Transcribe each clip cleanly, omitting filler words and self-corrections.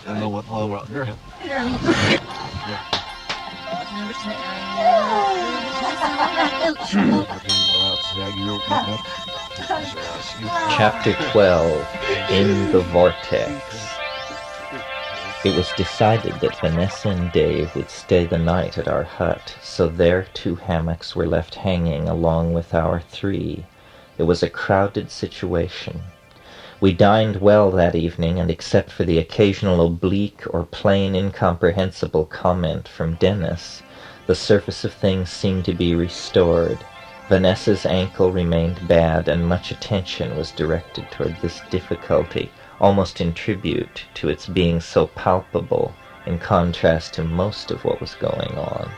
don't know what all around here. Chapter 12, In the Vortex. It was decided that Vanessa and Dave would stay the night at our hut, so their 2 hammocks were left hanging along with our 3. It was a crowded situation. We dined well that evening, and except for the occasional oblique or plain incomprehensible comment from Dennis, the surface of things seemed to be restored. Vanessa's ankle remained bad, and much attention was directed toward this difficulty, almost in tribute to its being so palpable in contrast to most of what was going on.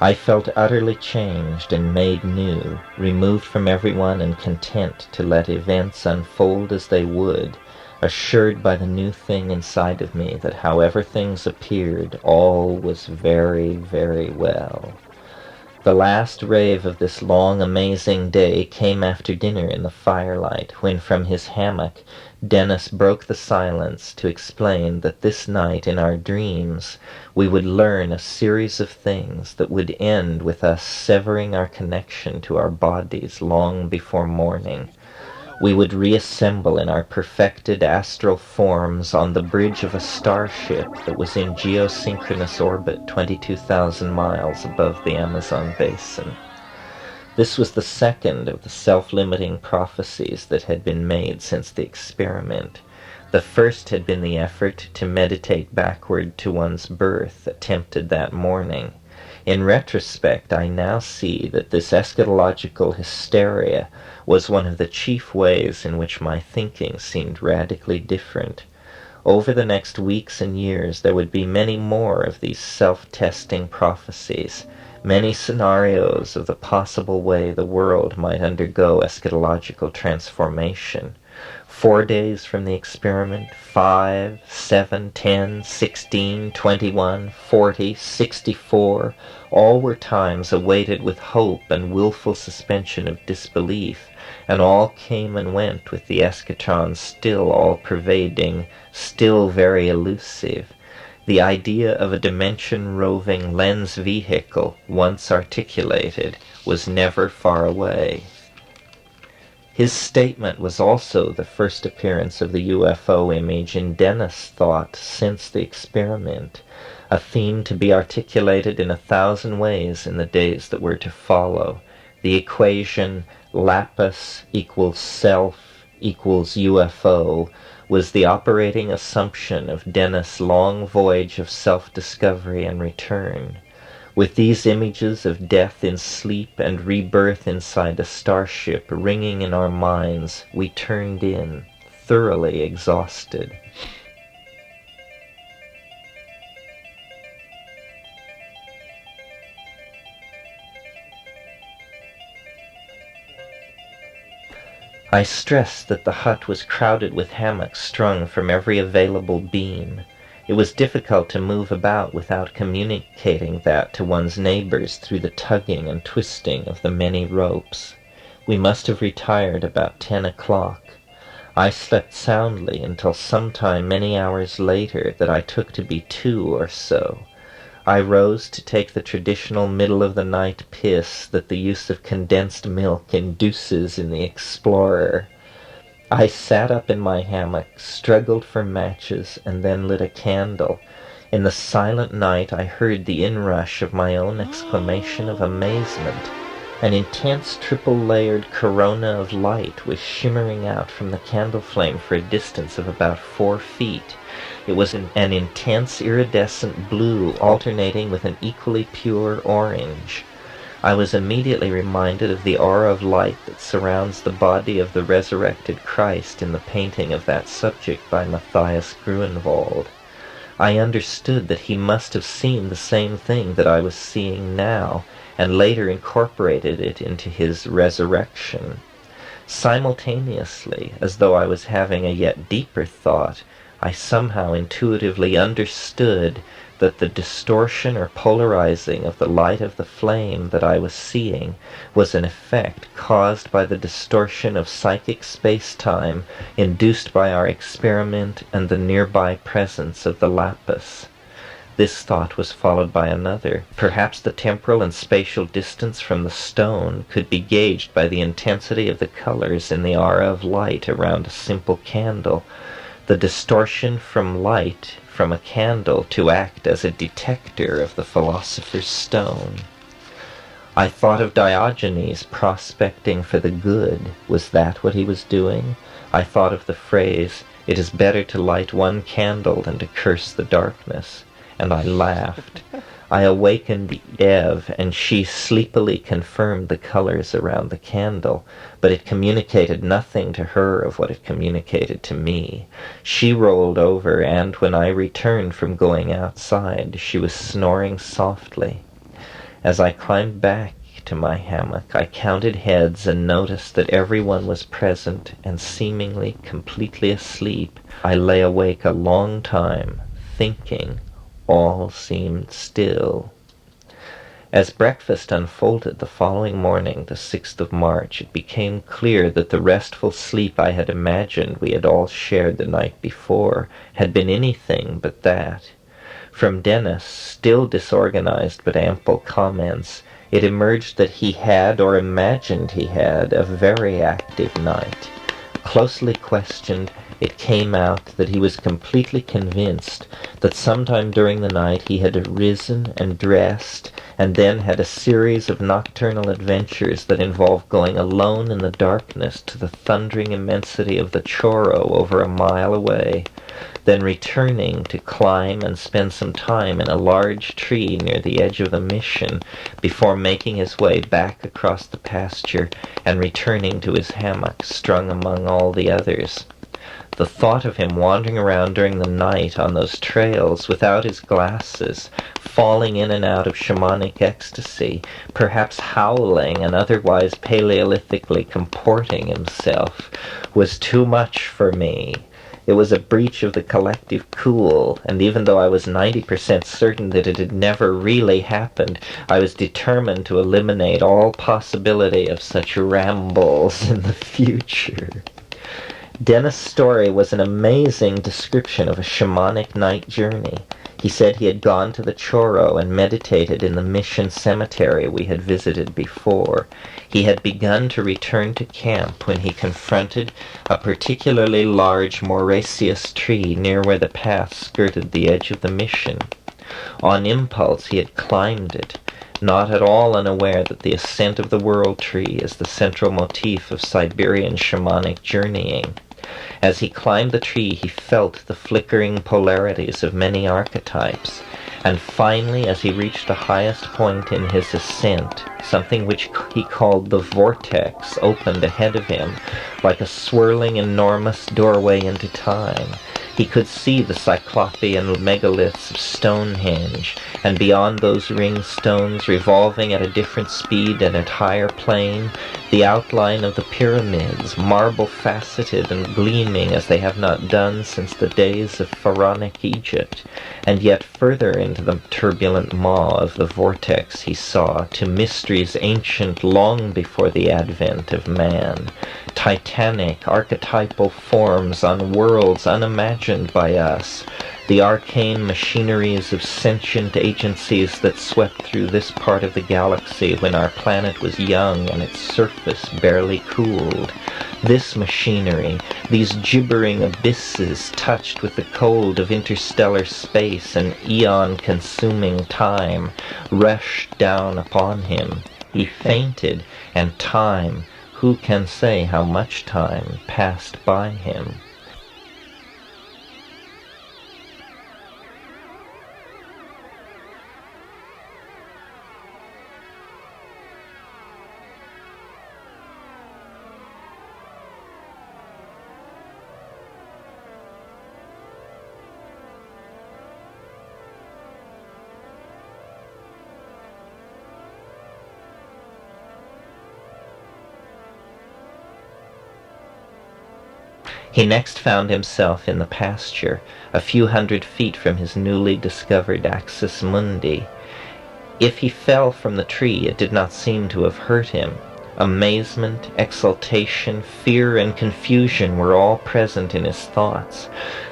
I felt utterly changed and made new, removed from everyone and content to let events unfold as they would, assured by the new thing inside of me that however things appeared, all was very, very well. The last rave of this long, amazing day came after dinner in the firelight, when from his hammock Dennis broke the silence to explain that this night in our dreams we would learn a series of things that would end with us severing our connection to our bodies long before morning. We would reassemble in our perfected astral forms on the bridge of a starship that was in geosynchronous orbit 22,000 miles above the Amazon basin. This was the second of the self-limiting prophecies that had been made since the experiment. The first had been the effort to meditate backward to one's birth, attempted that morning. In retrospect, I now see that this eschatological hysteria was one of the chief ways in which my thinking seemed radically different. Over the next weeks and years, there would be many more of these self-testing prophecies, many scenarios of the possible way the world might undergo eschatological transformation. 4 days from the experiment, 5, 7, 10, 16, 21, 40, 64, all were times awaited with hope and willful suspension of disbelief, and all came and went with the eschaton still all-pervading, still very elusive. The idea of a dimension-roving lens vehicle, once articulated, was never far away. His statement was also the first appearance of the UFO image in Dennis' thought since the experiment, a theme to be articulated in 1,000 ways in the days that were to follow. The equation Lapis equals self equals UFO was the operating assumption of Dennis' long voyage of self-discovery and return. With these images of death in sleep and rebirth inside a starship ringing in our minds, we turned in, thoroughly exhausted. I stressed that the hut was crowded with hammocks strung from every available beam. It was difficult to move about without communicating that to one's neighbors through the tugging and twisting of the many ropes. We must have retired about 10 o'clock. I slept soundly until sometime many hours later that I took to be 2 or so. I rose to take the traditional middle-of-the-night piss that the use of condensed milk induces in the explorer. I sat up in my hammock, struggled for matches, and then lit a candle. In the silent night I heard the inrush of my own exclamation of amazement. An intense triple-layered corona of light was shimmering out from the candle flame for a distance of about 4 feet. It was an intense iridescent blue alternating with an equally pure orange. I was immediately reminded of the aura of light that surrounds the body of the resurrected Christ in the painting of that subject by Matthias Grunewald. I understood that he must have seen the same thing that I was seeing now, and later incorporated it into his resurrection. Simultaneously, as though I was having a yet deeper thought, I somehow intuitively understood that the distortion or polarizing of the light of the flame that I was seeing was an effect caused by the distortion of psychic space-time induced by our experiment and the nearby presence of the lapis. This thought was followed by another. Perhaps the temporal and spatial distance from the stone could be gauged by the intensity of the colors in the aura of light around a simple candle. The distortion from light from a candle to act as a detector of the philosopher's stone. I thought of Diogenes prospecting for the good. Was that what he was doing? I thought of the phrase, "It is better to light one candle than to curse the darkness." And I laughed. I awakened Eve, and she sleepily confirmed the colors around the candle, but it communicated nothing to her of what it communicated to me. She rolled over, and when I returned from going outside, she was snoring softly. As I climbed back to my hammock, I counted heads and noticed that everyone was present and seemingly completely asleep. I lay awake a long time, thinking. All seemed still. As breakfast unfolded the following morning, the 6th of March, it became clear that the restful sleep I had imagined we had all shared the night before had been anything but that. From Dennis, still disorganized but ample comments, it emerged that he had, or imagined he had, a very active night. Closely questioned, it came out that he was completely convinced that sometime during the night he had arisen and dressed, and then had a series of nocturnal adventures that involved going alone in the darkness to the thundering immensity of the Choro over a mile away, then returning to climb and spend some time in a large tree near the edge of the mission before making his way back across the pasture and returning to his hammock strung among all the others. The thought of him wandering around during the night on those trails without his glasses, falling in and out of shamanic ecstasy, perhaps howling and otherwise paleolithically comporting himself, was too much for me. It was a breach of the collective cool, and even though I was 90% certain that it had never really happened, I was determined to eliminate all possibility of such rambles in the future. Dennis' story was an amazing description of a shamanic night journey. He said he had gone to the Choro and meditated in the mission cemetery we had visited before. He had begun to return to camp when he confronted a particularly large moraceous tree near where the path skirted the edge of the mission. On impulse he had climbed it, not at all unaware that the ascent of the world tree is the central motif of Siberian shamanic journeying. As he climbed the tree, he felt the flickering polarities of many archetypes, and finally, as he reached the highest point in his ascent, something which he called the Vortex opened ahead of him, like a swirling enormous doorway into time. He could see the cyclopean megaliths of Stonehenge, and beyond those ring stones, revolving at a different speed and at higher plane, the outline of the pyramids, marble-faceted and gleaming as they have not done since the days of pharaonic Egypt. And yet further into the turbulent maw of the vortex he saw, to mysteries ancient long before the advent of man, titanic, archetypal forms on worlds unimagined by us, the arcane machineries of sentient agencies that swept through this part of the galaxy when our planet was young and its surface barely cooled. This machinery, these gibbering abysses touched with the cold of interstellar space and eon-consuming time, rushed down upon him. He fainted, and time, who can say how much time, passed by him. He next found himself in the pasture, a few hundred feet from his newly discovered axis mundi. If he fell from the tree, it did not seem to have hurt him. Amazement, exultation, fear, and confusion were all present in his thoughts.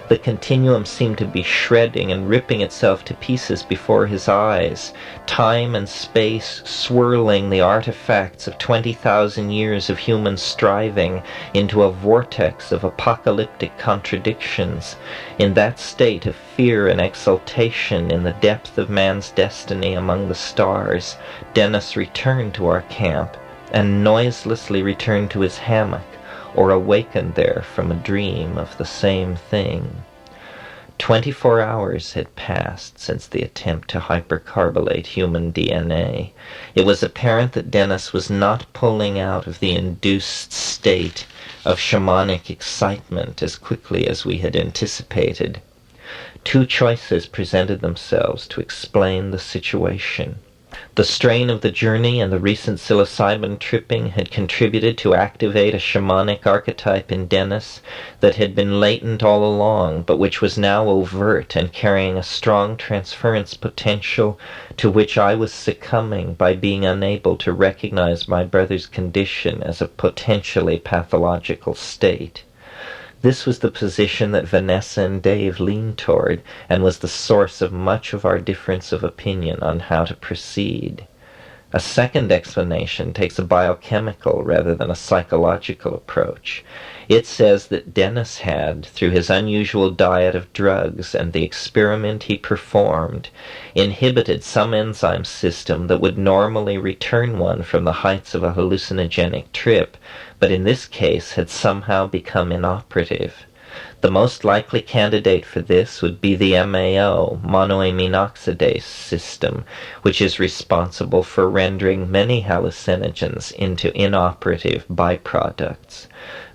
The continuum seemed to be shredding and ripping itself to pieces before his eyes, time and space swirling the artifacts of 20,000 years of human striving into a vortex of apocalyptic contradictions. In that state of fear and exultation in the depth of man's destiny among the stars, Dennis returned to our camp, and noiselessly returned to his hammock, or awakened there from a dream of the same thing. 24 hours had passed since the attempt to hypercarbolate human DNA. It was apparent that Dennis was not pulling out of the induced state of shamanic excitement as quickly as we had anticipated. Two choices presented themselves to explain the situation. The strain of the journey and the recent psilocybin tripping had contributed to activate a shamanic archetype in Dennis that had been latent all along, but which was now overt and carrying a strong transference potential to which I was succumbing by being unable to recognize my brother's condition as a potentially pathological state. This was the position that Vanessa and Dave leaned toward, and was the source of much of our difference of opinion on how to proceed. A second explanation takes a biochemical rather than a psychological approach. It says that Dennis had, through his unusual diet of drugs and the experiment he performed, inhibited some enzyme system that would normally return one from the heights of a hallucinogenic trip, but in this case had somehow become inoperative. The most likely candidate for this would be the MAO, monoamine oxidase system, which is responsible for rendering many hallucinogens into inoperative byproducts.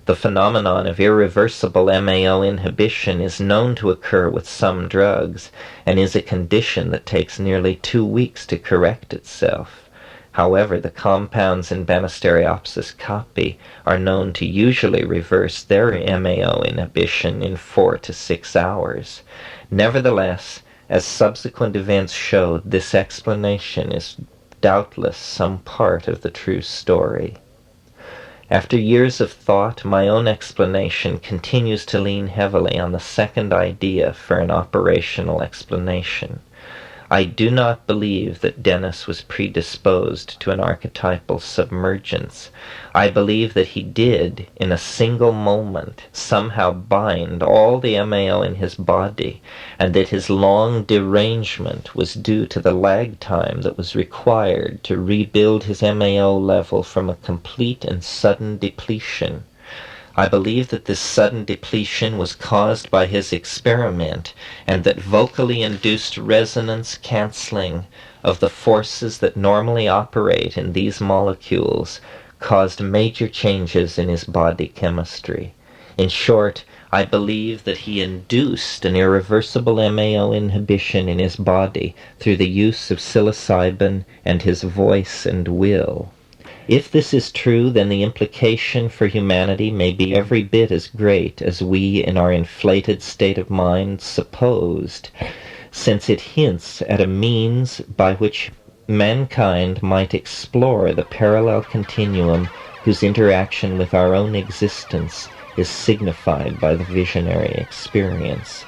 The phenomenon of irreversible MAO inhibition is known to occur with some drugs, and is a condition that takes nearly 2 weeks to correct itself. However, the compounds in Banisteriopsis caapi are known to usually reverse their MAO inhibition in 4 to 6 hours. Nevertheless, as subsequent events showed, this explanation is doubtless some part of the true story. After years of thought, my own explanation continues to lean heavily on the second idea for an operational explanation. I do not believe that Dennis was predisposed to an archetypal submergence. I believe that he did, in a single moment, somehow bind all the MAO in his body, and that his long derangement was due to the lag time that was required to rebuild his MAO level from a complete and sudden depletion. I believe that this sudden depletion was caused by his experiment, and that vocally induced resonance cancelling of the forces that normally operate in these molecules caused major changes in his body chemistry. In short, I believe that he induced an irreversible MAO inhibition in his body through the use of psilocybin and his voice and will. If this is true, then the implication for humanity may be every bit as great as we, in our inflated state of mind, supposed, since it hints at a means by which mankind might explore the parallel continuum whose interaction with our own existence is signified by the visionary experience.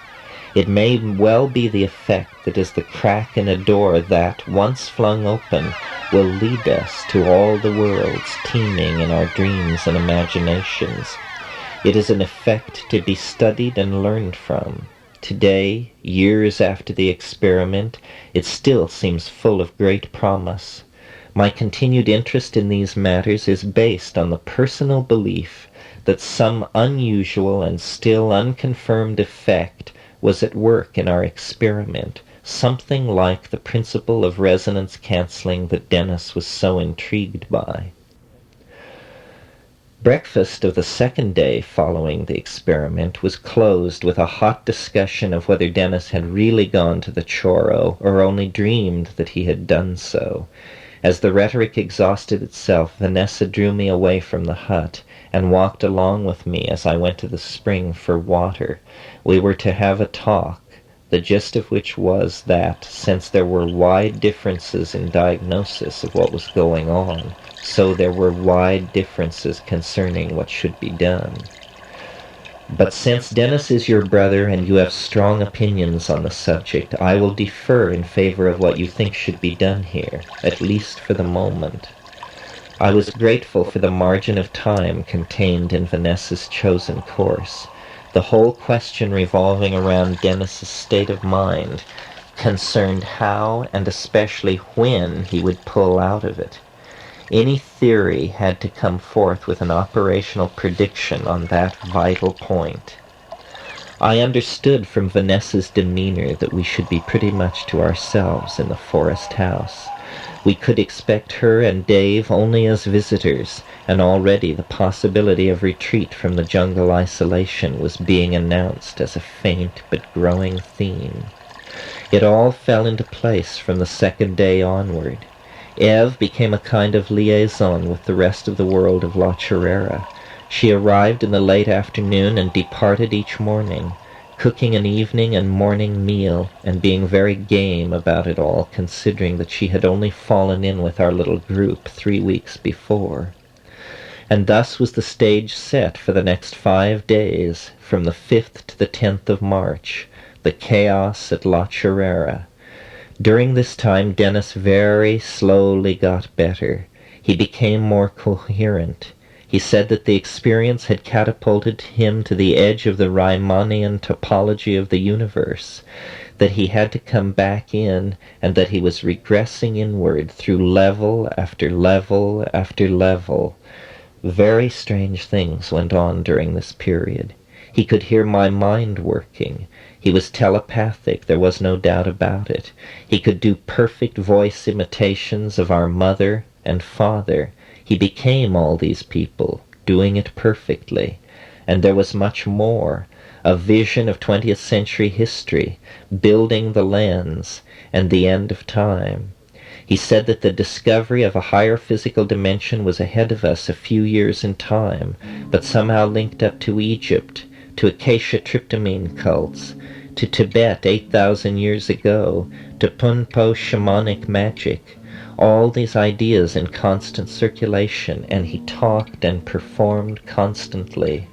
It may well be the effect that is the crack in a door that, once flung open, will lead us to all the worlds teeming in our dreams and imaginations. It is an effect to be studied and learned from. Today, years after the experiment, it still seems full of great promise. My continued interest in these matters is based on the personal belief that some unusual and still unconfirmed effect was at work in our experiment, something like the principle of resonance cancelling that Dennis was so intrigued by. Breakfast of the second day following the experiment was closed with a hot discussion of whether Dennis had really gone to the Choro or only dreamed that he had done so. As the rhetoric exhausted itself, Vanessa drew me away from the hut, and walked along with me as I went to the spring for water. We were to have a talk, the gist of which was that, since there were wide differences in diagnosis of what was going on, so there were wide differences concerning what should be done. But since Dennis is your brother and you have strong opinions on the subject, I will defer in favor of what you think should be done here, at least for the moment. I was grateful for the margin of time contained in Vanessa's chosen course. The whole question revolving around Dennis's state of mind concerned how and especially when he would pull out of it. Any theory had to come forth with an operational prediction on that vital point. I understood from Vanessa's demeanor that we should be pretty much to ourselves in the forest house. We could expect her and Dave only as visitors, and already the possibility of retreat from the jungle isolation was being announced as a faint but growing theme. It all fell into place from the second day onward. Eve became a kind of liaison with the rest of the world of La Chorrera. She arrived in the late afternoon and departed each morning, cooking an evening and morning meal, and being very game about it all, considering that she had only fallen in with our little group 3 weeks before. And thus was the stage set for the next 5 days, from the 5th to the 10th of March, the chaos at La Chorrera. During this time Dennis very slowly got better. He became more coherent. He said that the experience had catapulted him to the edge of the Riemannian topology of the universe, that he had to come back in, and that he was regressing inward through level after level after level. Very strange things went on during this period. He could hear my mind working. He was telepathic, there was no doubt about it. He could do perfect voice imitations of our mother and father. He became all these people, doing it perfectly. And there was much more, a vision of 20th century history, building the lens, and the end of time. He said that the discovery of a higher physical dimension was ahead of us a few years in time, but somehow linked up to Egypt, to acacia tryptamine cults, to Tibet 8,000 years ago, to Punpo shamanic magic, all these ideas in constant circulation, and he talked and performed constantly.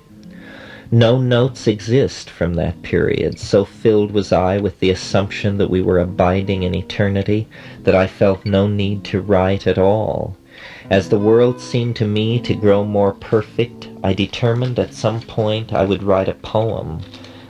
No notes exist from that period. So filled was I with the assumption that we were abiding in eternity that I felt no need to write at all. As the world seemed to me to grow more perfect, I determined at some point I would write a poem,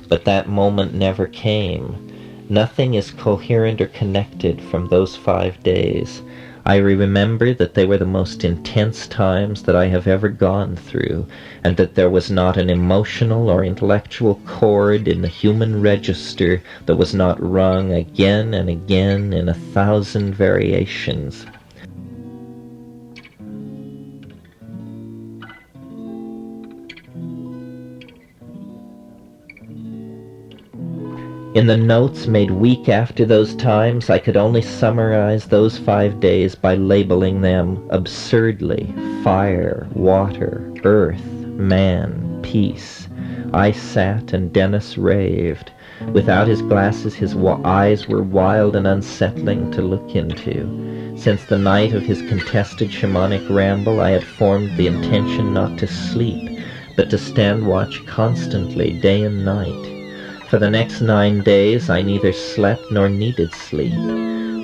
but that moment never came. Nothing is coherent or connected from those 5 days. I remember that they were the most intense times that I have ever gone through, and that there was not an emotional or intellectual chord in the human register that was not rung again and again in 1,000 variations. In the notes made week after those times, I could only summarize those 5 days by labeling them absurdly: fire, water, earth, man, peace. I sat and Dennis raved. Without his glasses, his eyes were wild and unsettling to look into. Since the night of his contested shamanic ramble, I had formed the intention not to sleep, but to stand watch constantly, day and night. For the next 9 days I neither slept nor needed sleep,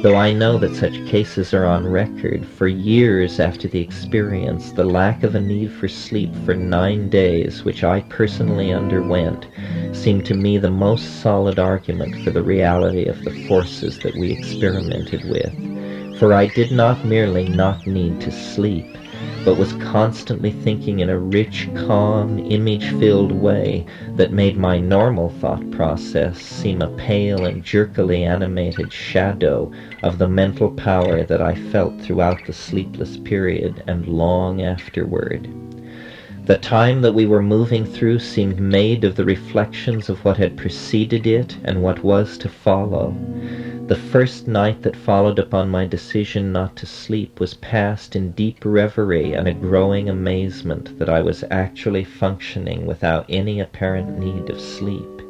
though I know that such cases are on record. For years after the experience, the lack of a need for sleep for 9 days, which I personally underwent, seemed to me the most solid argument for the reality of the forces that we experimented with. For I did not merely not need to sleep, but was constantly thinking in a rich, calm, image-filled way that made my normal thought process seem a pale and jerkily animated shadow of the mental power that I felt throughout the sleepless period and long afterward. The time that we were moving through seemed made of the reflections of what had preceded it and what was to follow. The first night that followed upon my decision not to sleep was passed in deep reverie and a growing amazement that I was actually functioning without any apparent need of sleep.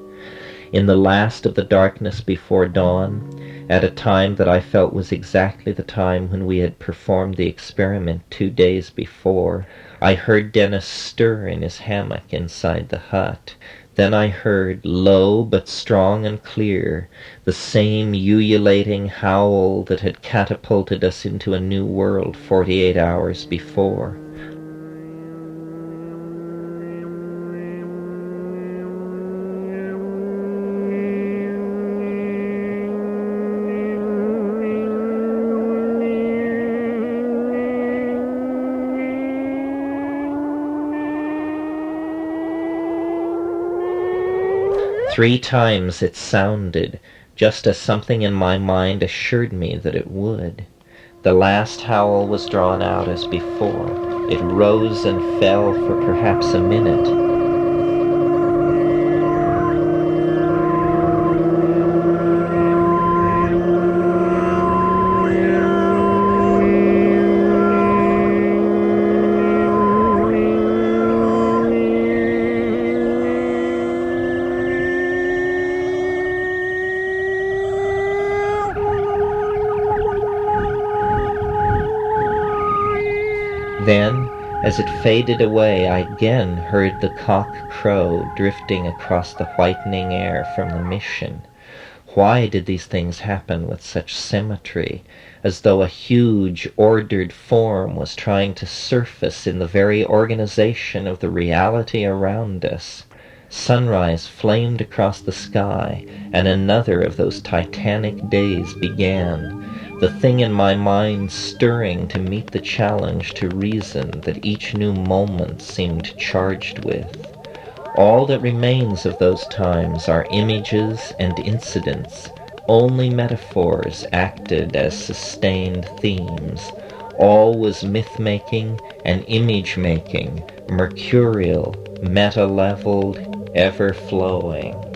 In the last of the darkness before dawn, at a time that I felt was exactly the time when we had performed the experiment 2 days before, I heard Dennis stir in his hammock inside the hut. Then I heard, low but strong and clear, the same ululating howl that had catapulted us into a new world 48 hours before. Three times it sounded, just as something in my mind assured me that it would. The last howl was drawn out as before. It rose and fell for perhaps a minute. Then, as it faded away, I again heard the cock crow drifting across the whitening air from the mission. Why did these things happen with such symmetry, as though a huge, ordered form was trying to surface in the very organization of the reality around us? Sunrise flamed across the sky, and another of those titanic days began, the thing in my mind stirring to meet the challenge to reason that each new moment seemed charged with. All that remains of those times are images and incidents, only metaphors acted as sustained themes. All was myth-making and image-making, mercurial, meta-leveled, ever-flowing.